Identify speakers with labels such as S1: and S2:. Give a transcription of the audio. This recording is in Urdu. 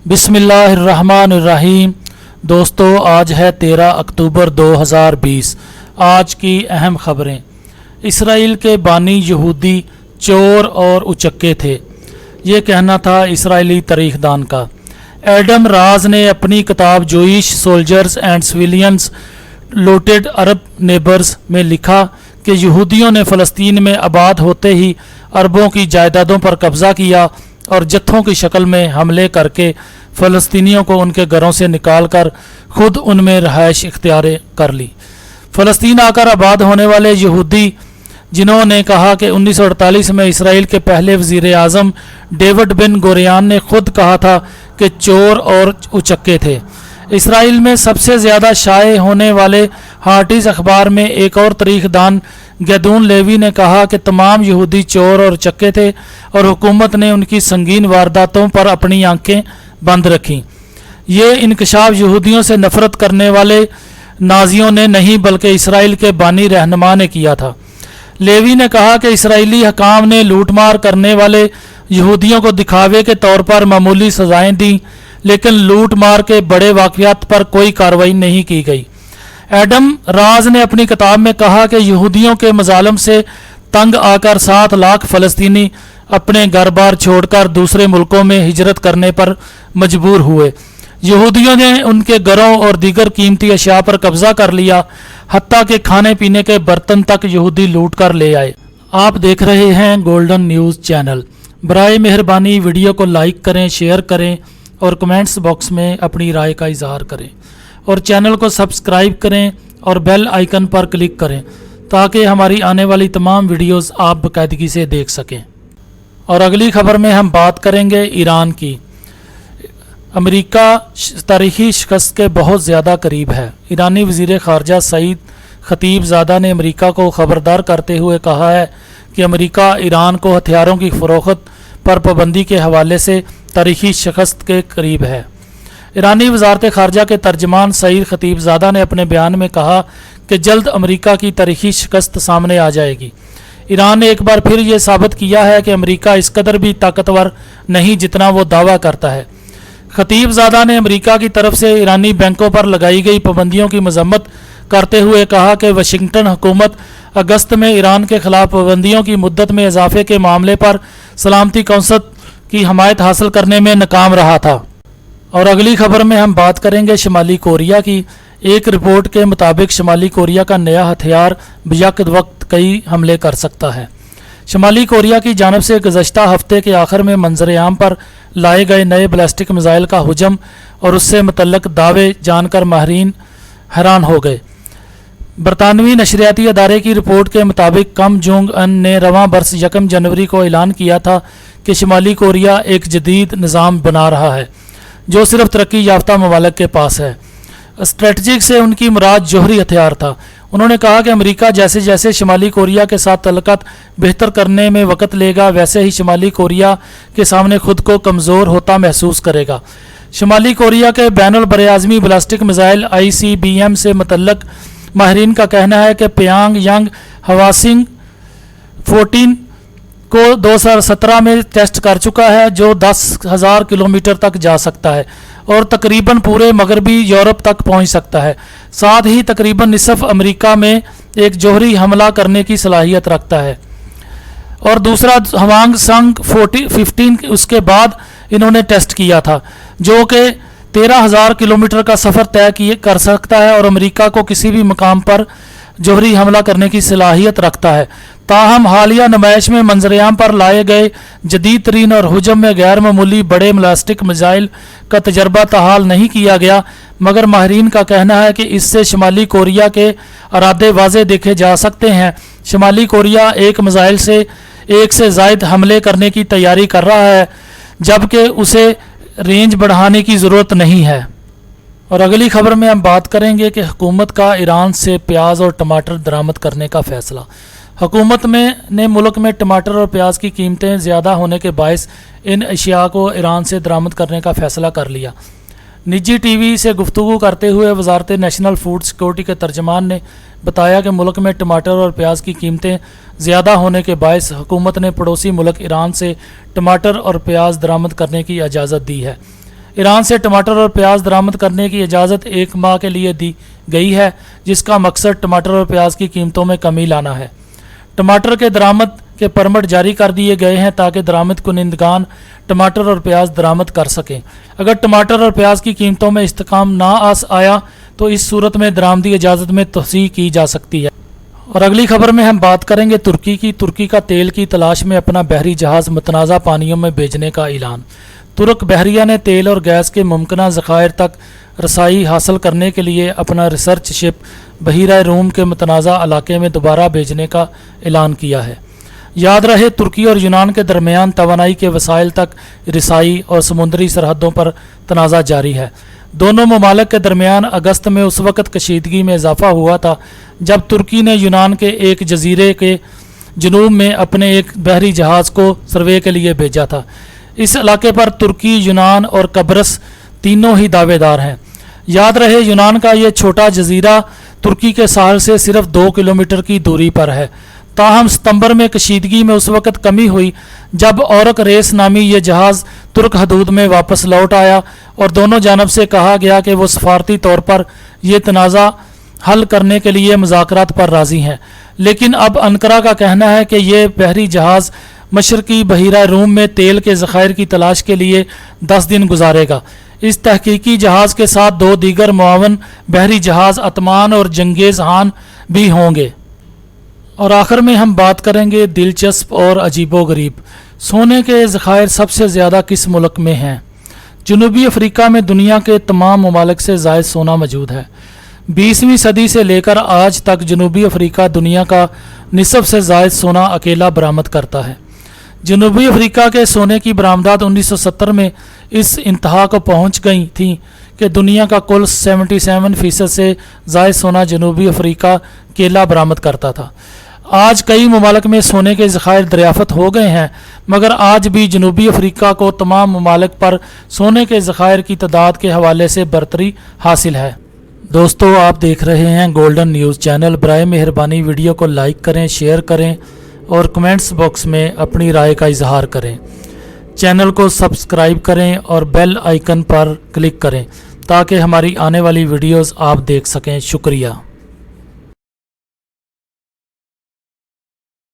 S1: بسم اللہ الرحمن الرحیم۔ دوستو، آج ہے 13 اکتوبر 2020۔ آج کی اہم خبریں۔ اسرائیل کے بانی یہودی چور اور اچکے تھے، یہ کہنا تھا اسرائیلی تاریخ دان کا۔ ایڈم راز نے اپنی کتاب Jewish soldiers and civilians looted Arab neighbours میں لکھا کہ یہودیوں نے فلسطین میں آباد ہوتے ہی عربوں کی جائیدادوں پر قبضہ کیا اور جتھوں کی شکل میں حملے کر کے فلسطینیوں کو ان کے گھروں سے نکال کر خود ان میں رہائش اختیار کر لی۔ فلسطین آ کر آباد ہونے والے یہودی، جنہوں نے کہا کہ 1948 میں اسرائیل کے پہلے وزیر اعظم ڈیوڈ بن گوریان نے خود کہا تھا کہ چور اور اچکے تھے۔ اسرائیل میں سب سے زیادہ شائع ہونے والے ہارٹیز اخبار میں ایک اور تاریخ دان گیدون لیوی نے کہا کہ تمام یہودی چور اور اچکے تھے اور حکومت نے ان کی سنگین وارداتوں پر اپنی آنکھیں بند رکھیں۔ یہ انکشاف یہودیوں سے نفرت کرنے والے نازیوں نے نہیں بلکہ اسرائیل کے بانی رہنما نے کیا تھا۔ لیوی نے کہا کہ اسرائیلی حکام نے لوٹ مار کرنے والے یہودیوں کو دکھاوے کے طور پر معمولی سزائیں دیں، لیکن لوٹ مار کے بڑے واقعات پر کوئی کارروائی نہیں کی گئی۔ ایڈم راز نے اپنی کتاب میں کہا کہ یہودیوں کے مظالم سے تنگ آ کر 7 لاکھ فلسطینی اپنے گھر بار چھوڑ کر دوسرے ملکوں میں ہجرت کرنے پر مجبور ہوئے۔ یہودیوں نے ان کے گھروں اور دیگر قیمتی اشیاء پر قبضہ کر لیا، حتیٰ کہ کھانے پینے کے برتن تک یہودی لوٹ کر لے آئے۔ آپ دیکھ رہے ہیں گولڈن نیوز چینل۔ برائے مہربانی ویڈیو کو لائک کریں، شیئر کریں اور کمنٹس باکس میں اپنی رائے کا اظہار کریں، اور چینل کو سبسکرائب کریں اور بیل آئیکن پر کلک کریں تاکہ ہماری آنے والی تمام ویڈیوز آپ باقاعدگی سے دیکھ سکیں۔ اور اگلی خبر میں ہم بات کریں گے ایران کی۔ امریکا تاریخی شکست کے بہت زیادہ قریب ہے۔ ایرانی وزیر خارجہ سعید خطیب زیادہ نے امریکا کو خبردار کرتے ہوئے کہا ہے کہ امریکا ایران کو ہتھیاروں کی فروخت پر پابندی کے حوالے سے تاریخی شکست کے قریب ہے۔ ایرانی وزارت خارجہ کے ترجمان سعید خطیب زیادہ نے اپنے بیان میں کہا کہ جلد امریکا کی تاریخی شکست سامنے آ جائے گی۔ ایران نے ایک بار پھر یہ ثابت کیا ہے کہ امریکہ اس قدر بھی طاقتور نہیں جتنا وہ دعویٰ کرتا ہے۔ خطیب زادہ نے امریکا کی طرف سے ایرانی بینکوں پر لگائی گئی پابندیوں کی مذمت کرتے ہوئے کہا کہ واشنگٹن حکومت اگست میں ایران کے خلاف پابندیوں کی مدت میں اضافے کے معاملے پر سلامتی کونسل کی حمایت حاصل کرنے میں ناکام رہا تھا۔ اور اگلی خبر میں ہم بات کریں گے شمالی کوریا کی۔ ایک رپورٹ کے مطابق شمالی کوریا کا نیا ہتھیار بیک وقت کئی حملے کر سکتا ہے۔ شمالی کوریا کی جانب سے گزشتہ ہفتے کے آخر میں منظر عام پر لائے گئے نئے بیلسٹک میزائل کا حجم اور اس سے متعلق دعوے جان کر ماہرین حیران ہو گئے۔ برطانوی نشریاتی ادارے کی رپورٹ کے مطابق کم جونگ ان نے رواں برس 1 جنوری کو اعلان کیا تھا کہ شمالی کوریا ایک جدید نظام بنا رہا ہے جو صرف ترقی یافتہ ممالک کے پاس ہے۔ اسٹریٹجک سے ان کی مراد جوہری ہتھیار تھا۔ انہوں نے کہا کہ امریکہ جیسے جیسے شمالی کوریا کے ساتھ تعلقات بہتر کرنے میں وقت لے گا، ویسے ہی شمالی کوریا کے سامنے خود کو کمزور ہوتا محسوس کرے گا۔ شمالی کوریا کے بین البراعظمی بیلسٹک میزائل ICBM سے متعلق ماہرین کا کہنا ہے کہ پیانگ یانگ ہواسنگ 14 کو 2017 میں ٹیسٹ کر چکا ہے، جو 10,000 کلومیٹر تک جا سکتا ہے اور تقریباً پورے مغربی یورپ تک پہنچ سکتا ہے، ساتھ ہی تقریباً نصف امریکہ میں ایک جوہری حملہ کرنے کی صلاحیت رکھتا ہے۔ اور دوسرا ہوانگ سنگ 15 اس کے بعد انہوں نے ٹیسٹ کیا تھا، جو کہ 13,000 کلومیٹر کا سفر طے کر سکتا ہے اور امریکہ کو کسی بھی مقام پر جوہری حملہ کرنے کی صلاحیت رکھتا ہے۔ تاہم حالیہ نمائش میں منظر عام پر لائے گئے جدید ترین اور حجم میں غیر معمولی بڑے بیلسٹک میزائل کا تجربہ تاحال نہیں کیا گیا، مگر ماہرین کا کہنا ہے کہ اس سے شمالی کوریا کے ارادے واضح دیکھے جا سکتے ہیں۔ شمالی کوریا ایک میزائل سے ایک سے زائد حملے کرنے کی تیاری کر رہا ہے، جبکہ اسے رینج بڑھانے کی ضرورت نہیں ہے۔ اور اگلی خبر میں ہم بات کریں گے کہ حکومت کا ایران سے پیاز اور ٹماٹر درآمد کرنے کا فیصلہ۔ حکومت نے ملک میں ٹماٹر اور پیاز کی قیمتیں زیادہ ہونے کے باعث ان اشیاء کو ایران سے درآمد کرنے کا فیصلہ کر لیا۔ نجی ٹی وی سے گفتگو کرتے ہوئے وزارت نیشنل فوڈ سیکورٹی کے ترجمان نے بتایا کہ ملک میں ٹماٹر اور پیاز کی قیمتیں زیادہ ہونے کے باعث حکومت نے پڑوسی ملک ایران سے ٹماٹر اور پیاز درآمد کرنے کی اجازت دی ہے۔ ایران سے ٹماٹر اور پیاز درآمد کرنے کی اجازت 1 ماہ کے لیے دی گئی ہے، جس کا مقصد ٹماٹر اور پیاز کی قیمتوں میں کمی لانا ہے۔ ٹماٹر کے درآمد کے پرمٹ جاری کر دیے گئے ہیں تاکہ درآمد کنندگان ٹماٹر اور پیاز درآمد کر سکیں۔ اگر ٹماٹر اور پیاز کی قیمتوں میں استحکام نہ آیا تو اس صورت میں درآمدی اجازت میں توسیع کی جا سکتی ہے۔ اور اگلی خبر میں ہم بات کریں گے ترکی کی۔ ترکی کا تیل کی تلاش میں اپنا بحری جہاز متنازع پانیوں میں بھیجنے کا اعلان۔ ترک بحریہ نے تیل اور گیس کے ممکنہ ذخائر تک رسائی حاصل کرنے کے لیے اپنا ریسرچ شپ بحیرہ روم کے متنازع علاقے میں دوبارہ بھیجنے کا اعلان کیا ہے۔ یاد رہے، ترکی اور یونان کے درمیان توانائی کے وسائل تک رسائی اور سمندری سرحدوں پر تنازع جاری ہے۔ دونوں ممالک کے درمیان اگست میں اس وقت کشیدگی میں اضافہ ہوا تھا جب ترکی نے یونان کے ایک جزیرے کے جنوب میں اپنے ایک بحری جہاز کو سروے کے لیے بھیجا تھا۔ اس علاقے پر ترکی، یونان اور قبرص تینوں ہی دعوے دار ہیں۔ یاد رہے، یونان کا یہ چھوٹا جزیرہ ترکی کے ساحل سے صرف 2 کلومیٹر کی دوری پر ہے۔ تاہم ستمبر میں کشیدگی میں اس وقت کمی ہوئی جب اورک ریس نامی یہ جہاز ترک حدود میں واپس لوٹ آیا اور دونوں جانب سے کہا گیا کہ وہ سفارتی طور پر یہ تنازع حل کرنے کے لیے مذاکرات پر راضی ہیں۔ لیکن اب انقرہ کا کہنا ہے کہ یہ بحری جہاز مشرقی بحیرہ روم میں تیل کے ذخائر کی تلاش کے لیے 10 دن گزارے گا۔ اس تحقیقی جہاز کے ساتھ 2 دیگر معاون بحری جہاز اطمان اور جنگیز خان بھی ہوں گے۔ اور آخر میں ہم بات کریں گے دلچسپ اور عجیب و غریب۔ سونے کے ذخائر سب سے زیادہ کس ملک میں ہیں؟ جنوبی افریقہ میں دنیا کے تمام ممالک سے زائد سونا موجود ہے۔ 20ویں صدی سے لے کر آج تک جنوبی افریقہ دنیا کا نصف سے زائد سونا اکیلا برآمد کرتا ہے۔ جنوبی افریقہ کے سونے کی برآمدات 1970 میں اس انتہا کو پہنچ گئی تھیں کہ دنیا کا کل 77% سے زائد سونا جنوبی افریقہ اکیلا برآمد کرتا تھا۔ آج کئی ممالک میں سونے کے ذخائر دریافت ہو گئے ہیں، مگر آج بھی جنوبی افریقہ کو تمام ممالک پر سونے کے ذخائر کی تعداد کے حوالے سے برتری حاصل ہے۔ دوستو، آپ دیکھ رہے ہیں گولڈن نیوز چینل۔ برائے مہربانی ویڈیو کو لائک کریں، شیئر کریں اور کمنٹس باکس میں اپنی رائے کا اظہار کریں۔ چینل کو سبسکرائب کریں اور بیل آئیکن پر کلک کریں تاکہ ہماری آنے والی ویڈیوز آپ دیکھ سکیں۔ شکریہ۔